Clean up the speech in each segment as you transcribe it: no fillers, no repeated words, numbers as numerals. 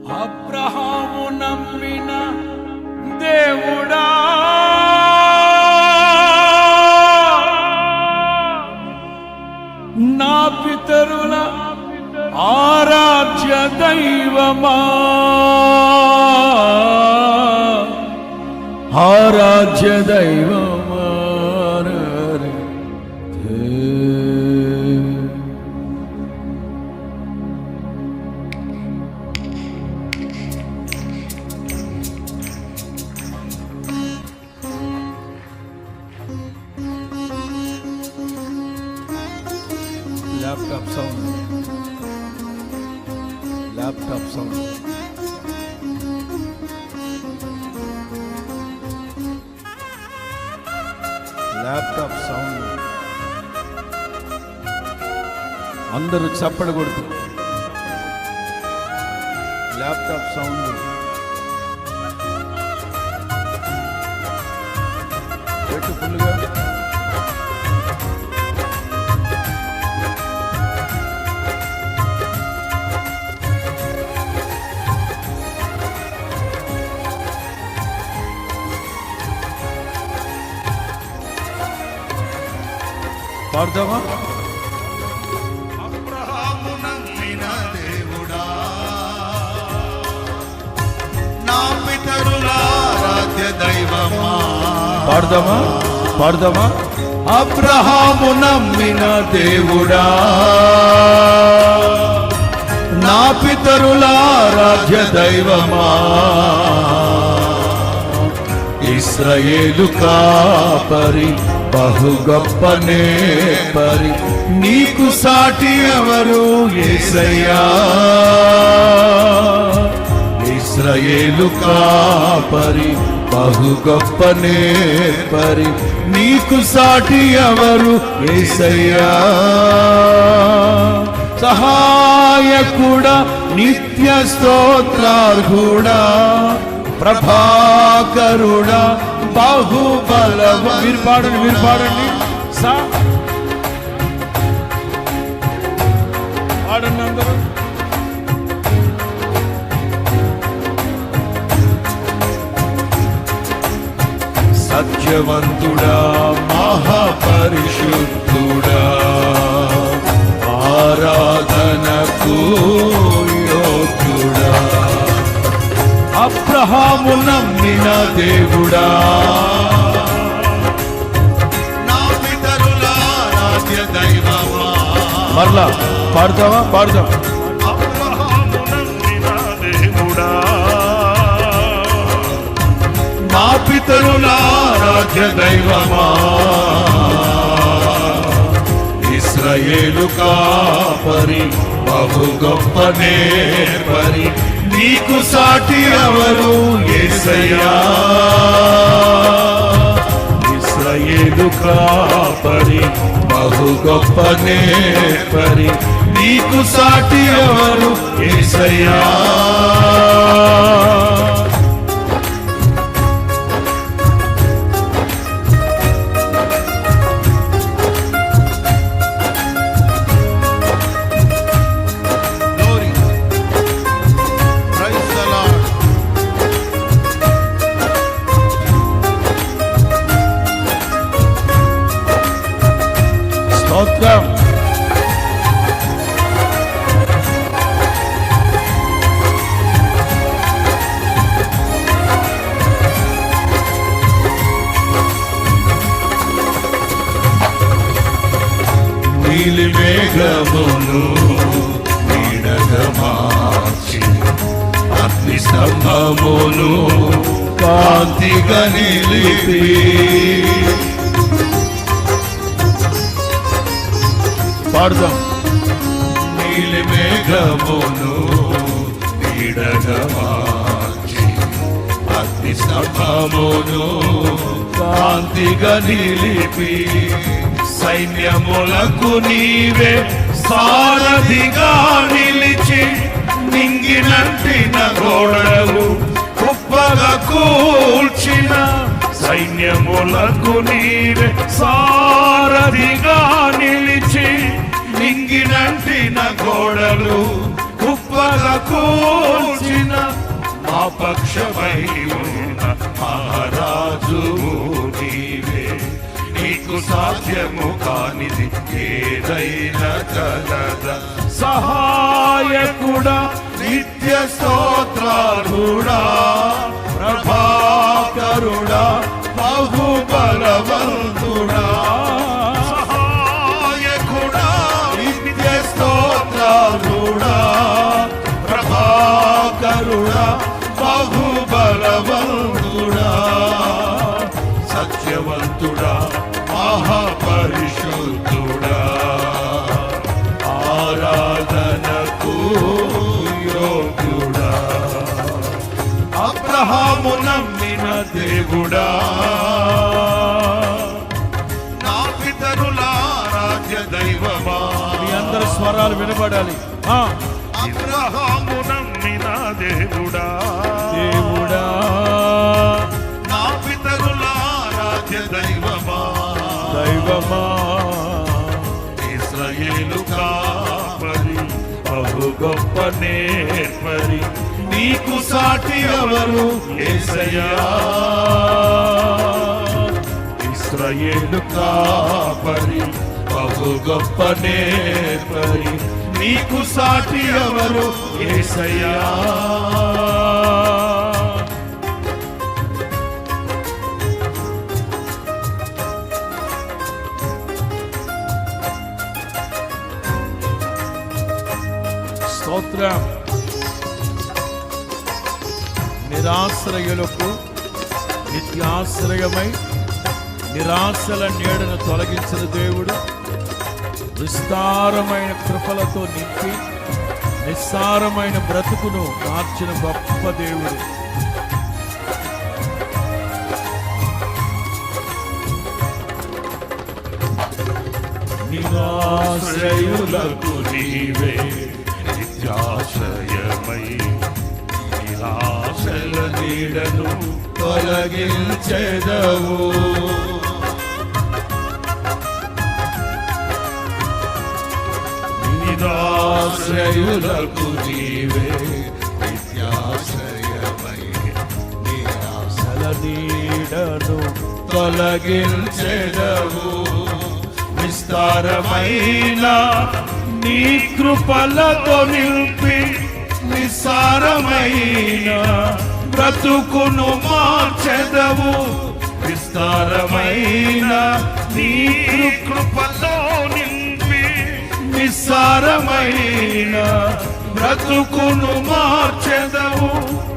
అబ్రహాము నమ్మిన దేవుడా నా పితరుల ఆరాధ్య దైవమా ఆరాధ్య దైవమా laptop sound laptop sound laptop sound అందరూ చప్పడి కొడుతూ ల్యాప్టాప్ సౌండ్ పెట్టు ఫుల్గా పాడదామా? అబ్రహాము నమ్మిన దేవుడా నా పితరుల ఆరాధ్య దైవమా. పాడదామా? పాడదామా? అబ్రహాము నమ్మిన దేవుడా నా పితరుల ఆరాధ్య దైవమా ఇశ్రాయేలు కాపరి బహు గొప్పనే పరి నీకు సాటి ఎవరు యేసయ్యా ఇశ్రాయేలు కాపరి బహు గొప్పనే పరి నీకు సాటి ఎవరు యేసయ్యా సహాయకుడా నిత్య స్తోత్రార్హుడా ప్రభాకరుడా బాహుబలవ మీరు పాడండి పాడండి అందరూ సత్యవంతుడా మహాపరిశుద్ధుడా ఆరాధనకు యోగ్యుడా అబ్రహాము నమ్మిన దేవుడా నా పితరుల ఆరాధ్య దైవమా. మరలా పాడతావా? పాడదాం. అబ్రహాము నమ్మిన దేవుడా నా పితరుల ఆరాధ్య దైవమా ఇశ్రాయేలు కాపరి బహు గొప్పనే పరి నీకు సాటి ఎవరు యేసయ్యా ఇశ్రాయేలు కాపరి బహు గొప్పనే పరి నీకు సాటి ఎవరు యేసయ్యా స్తోత్రం. నీలి మేఘమును నీడగా మార్చి అగ్ని స్తంభమును కాంతిగా నిలిపి పాడదాం. నీలి మేఘమును నీడగా మార్చి అగ్ని స్తంభమును కాంతిగా నిలిపి సైన్యములకు నీవే సారథిగా నిలిచి నింగినంటిన గోడలు కుప్పగా కూల్చిన సైన్యములకు నీవే సారథిగా నిలిచి నింగినంటిన గోడలు కుప్పగా కూల్చిన ఏదైనా కలదా సహాయకుడా నిత్య స్తోత్రాలుడా ప్రభాకరుడా బహుబలవంతుడా సహాయకుడా నిత్య స్తోత్రాలుడా ప్రభాకరుడా బహుబలవంతుడా సత్యవంతుడా మహాపరిశుద్ధుడా ఆరాధనకు యోగ్యుడా అబ్రహాము నమ్మిన దేవుడా నా పితరుల ఆరాధ్య దైవమా. మీ అందరి స్వరాలు వినబడాలి. అబ్రహాము నమ్మిన దేవుడా దేవుడా నా పితరుల ఆరాధ్య దైవమా. దైవమా ఇశ్రాయేలు కాపరి బహు గొప్ప నేర్పరి నీకు సాటి ఎవరు యేసయ్యా ఇశ్రాయేలు కాపరి బహు గొప్ప నేర్పరి నీకు సాటి ఎవరు యేసయ్యా స్తోత్రం. నిరాశ్రయులకు నిత్యాశ్రయమై నిరాశల నీడను తొలగించిన దేవుడు విస్తారమైన కృపలతో నింపి నిస్సారమైన బ్రతుకును మార్చిన గొప్ప దేవుడు. నిరాశ్రయులకు నీవే నిత్యాశ్రయమై నిరాశల నీడను తొలగించెదవు నిరాశ్రయులకు నీవే నిత్యాశ్రయమై నిరాశల నీడను తొలగించెదవు విస్తారమైన నీ కృపలతో నింపి నిస్సారమైన బ్రతుకును మార్చెదవు విస్తారమైన నీ కృపతో నింపి నిస్సారమైన బ్రతుకును మార్చెదవు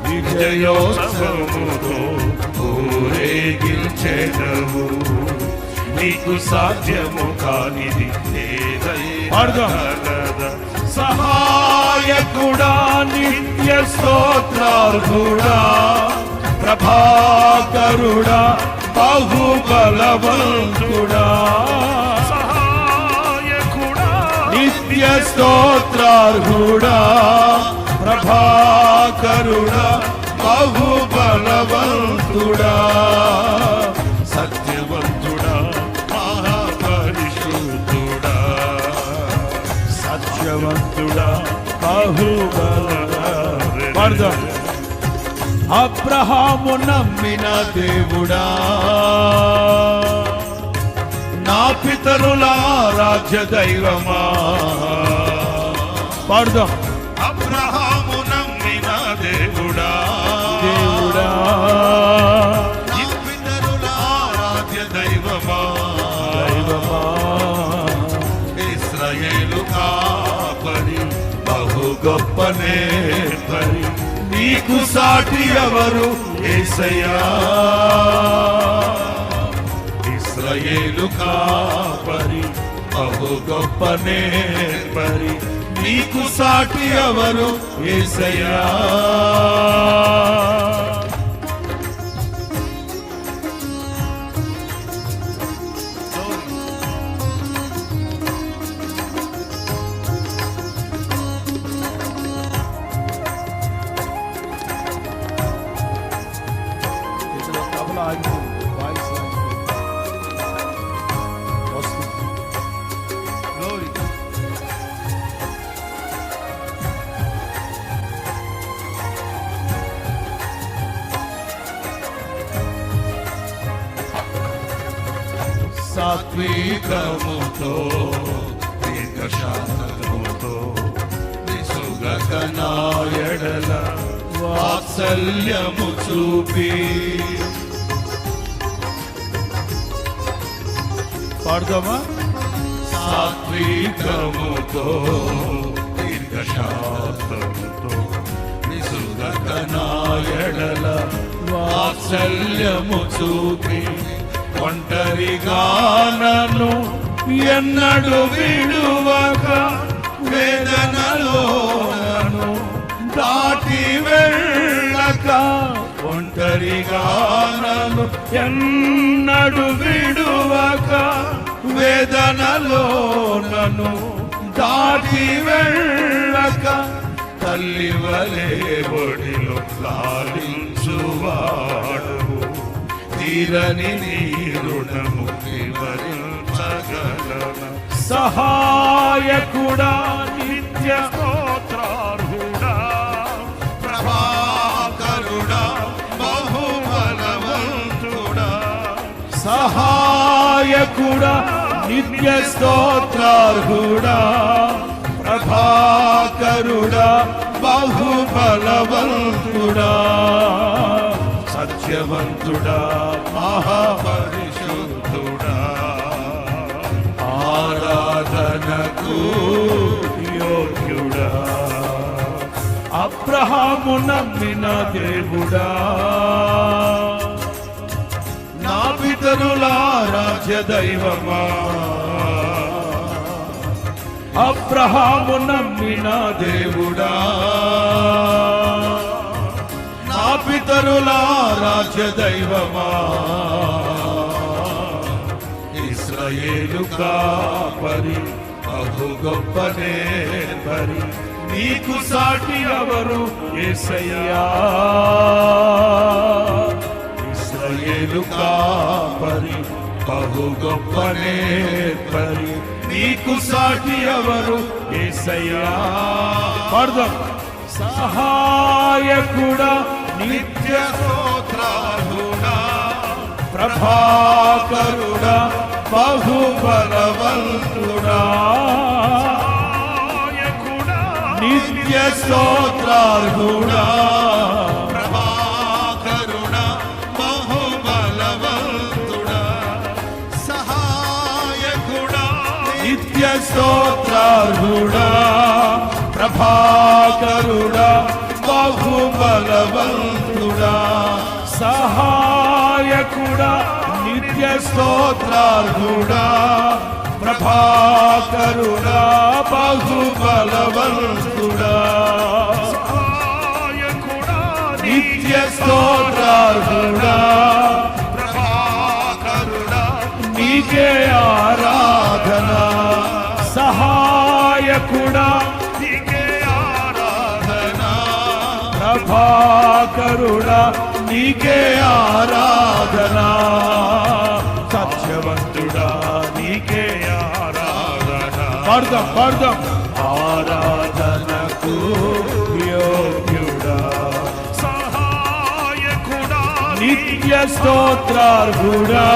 విజయోత్సవముతో ఊరేగించెదవు నీకు సాధ్యము కానిది ఏదైనా సహాయకుడా నిత్య స్తోత్రార్హుడా ప్రభాకరుడా బహుబలవంతుడా సహాయకుడా నిత్య స్తోత్రార్హుడా ప్రభాకరుడా బహుబలవంతుడా సత్యవంతుడా మహాపరిశుద్ధుడా సత్యవంతుడా బహుబలవంతుడా అబ్రహాము నమ్మిన దేవుడా నా పితరుల ఆరాధ్య దైవమా పాడుదాం. అబ్రహాము నమ్మిన దేవుడా దేవుడా నా పితరుల ఆరాధ్య దైవమా. దైవమా ఇశ్రాయేలు కాపరి బహు గొప్ప నేర్పరి నీకు సాటి ఎవరు యేసయ్యా ఇశ్రాయేలు కాపరి బహు గొప్ప నేర్పరి నీకు సాటి ఎవరు యేసయ్యా Glory. సాత్వికముతో దీర్ఘశాంతముతో విసుగక నా ఎడల వాత్సల్యము చూపి. పాడదామా? సాత్వికముతో దీర్ఘశాంతముతో విసుగక నా ఎడల వాత్సల్యము చూపి. ఒంటరిగా నన్ను ఎన్నడు విడువక వేదనలో నన్ను దాటి వెళ్ళక. ఒంటరిగా నన్ను ఎన్నడు విడువక వేదనలో నన్ను దాటి వెళ్ళక. తల్లి వలె ఒడిలో లాలించువాడు తీరని నీ రుణము వివరించగలనా. సహాయకుడా నిత్య స్తోత్రార్హుడా ప్రభాకరుడా బహుబలవంతుడా. సహాయకుడా నిత్య స్తోత్రార్హుడా ప్రభాకరుడా బహుబలవంతుడా. సత్యవంతుడా మహాపరిశుద్ధుడా ఆరాధనకు యోగ్యుడా. అబ్రహాము నమ్మిన దేవుడా నా పితరుల రాజ్య దైవమా. అబ్రహాము నమ్మిన దేవుడా నా పితరుల రాజ్య దైవమా. ఇశ్రాయేలు కాపరి బహు గొప్ప నేర్పరి నీకు సాటి ఎవరు యేసయ్యా. ఇశ్రాయేలు కాపరి బహు గొప్ప నేర్పరి నీకు సాటి ఎవరు యేసయ్యా. పాడదాం. సహాయకుడా నిత్య స్తోత్రార్హుడా ప్రభాకరుడా బహుబలవంతుడా. సహాయకుడా నిత్య స్తోత్రార్హుడా ప్రభాకరుడా బహుబలవంతుడా. సహాయకుడా నిత్య స్తోత్రార్హుడా ప్రభాకరుడా బహుబలవంతుడా. సహాయకుడా నిత్య స్తోత్రార్హుడా ప్రభాకరుడా బహుబలవంతుడా. సహాయకుడా నిత్య స్తోత్రార్హుడా ప్రభాకరుడా నీకే ఆరాధన. సహాయకుడా నీకే ఆరాధన. ప్రభాకరుడా నీకే ఆరాధన. సత్యవంతుడా నీకే ఆరాధన. పాడదాం పాడదాం. ఆరాధనకు యోగ్యుడా సహాయకుడా నిత్య స్తోత్రార్హుడా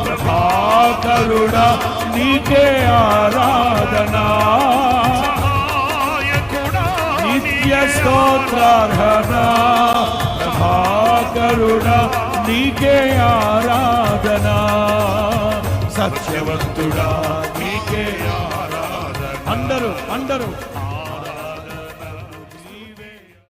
ప్రభాకరుడా నీకే ఆరాధన. సహాయకుడా నిత్య స్తోత్రార్హణ ప్రభాకరుడా నీకే ఆరాధన. సత్యవంతుడా నీకే ఆరాధన. అందరూ